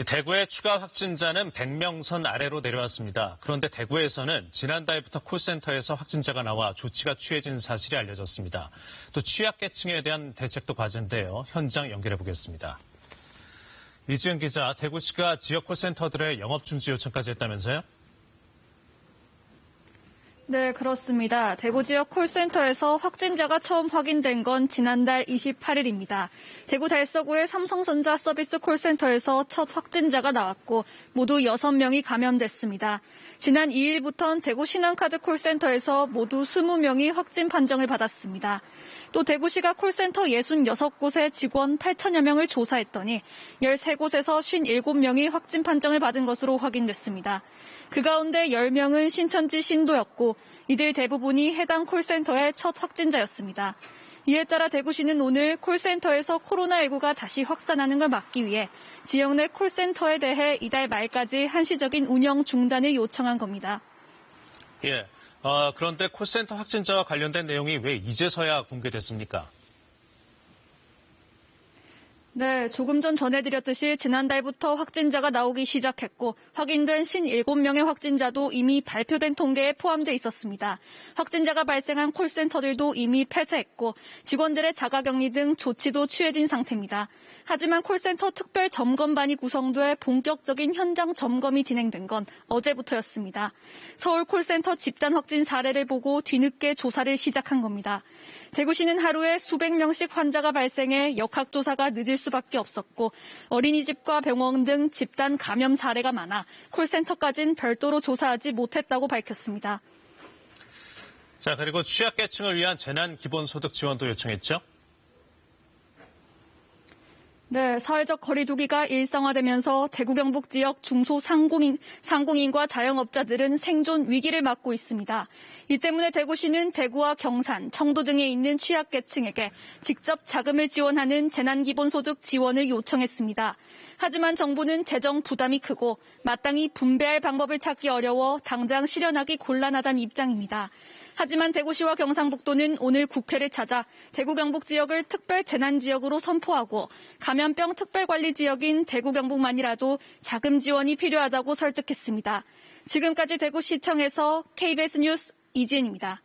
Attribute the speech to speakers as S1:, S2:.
S1: 대구의 추가 확진자는 100명 선 아래로 내려왔습니다. 그런데 대구에서는 지난달부터 콜센터에서 확진자가 나와 조치가 취해진 사실이 알려졌습니다. 또 취약계층에 대한 대책도 과제인데요. 현장 연결해 보겠습니다. 이지은 기자, 대구시가 지역 콜센터들의 영업 중지 요청까지 했다면서요?
S2: 네, 그렇습니다. 대구 지역 콜센터에서 확진자가 처음 확인된 건 지난달 28일입니다. 대구 달서구의 삼성전자 서비스 콜센터에서 첫 확진자가 나왔고 모두 6명이 감염됐습니다. 지난 2일부터는 대구 신한카드 콜센터에서 모두 20명이 확진 판정을 받았습니다. 또 대구시가 콜센터 66곳의 직원 8천여 명을 조사했더니 13곳에서 57명이 확진 판정을 받은 것으로 확인됐습니다. 그 가운데 10명은 신천지 신도였고 이들 대부분이 해당 콜센터의 첫 확진자였습니다. 이에 따라 대구시는 오늘 콜센터에서 코로나19가 다시 확산하는 걸 막기 위해 지역 내 콜센터에 대해 이달 말까지 한시적인 운영 중단을 요청한 겁니다.
S1: 예. 그런데 콜센터 확진자와 관련된 내용이 왜 이제서야 공개됐습니까?
S2: 네, 조금 전 전해드렸듯이 지난달부터 확진자가 나오기 시작했고 확인된 57명의 확진자도 이미 발표된 통계에 포함돼 있었습니다. 확진자가 발생한 콜센터들도 이미 폐쇄했고 직원들의 자가격리 등 조치도 취해진 상태입니다. 하지만 콜센터 특별 점검반이 구성돼 본격적인 현장 점검이 진행된 건 어제부터였습니다. 서울 콜센터 집단 확진 사례를 보고 뒤늦게 조사를 시작한 겁니다. 대구시는 하루에 수백 명씩 환자가 발생해 역학조사가 늦을 수밖에 없었고 어린이집과 병원 등 집단 감염 사례가 많아 콜센터까지는 별도로 조사하지 못했다고 밝혔습니다.
S1: 자, 그리고 취약계층을 위한 재난기본소득 지원도 요청했죠?
S2: 네, 사회적 거리두기가 일상화되면서 대구 경북 지역 중소상공인과 자영업자들은 생존 위기를 맞고 있습니다. 이 때문에 대구시는 대구와 경산, 청도 등에 있는 취약계층에게 직접 자금을 지원하는 재난기본소득 지원을 요청했습니다. 하지만 정부는 재정 부담이 크고 마땅히 분배할 방법을 찾기 어려워 당장 실현하기 곤란하다는 입장입니다. 하지만 대구시와 경상북도는 오늘 국회를 찾아 대구 경북 지역을 특별 재난지역으로 선포하고 감염병 특별관리지역인 대구 경북만이라도 자금 지원이 필요하다고 설득했습니다. 지금까지 대구시청에서 KBS 뉴스 이지은입니다.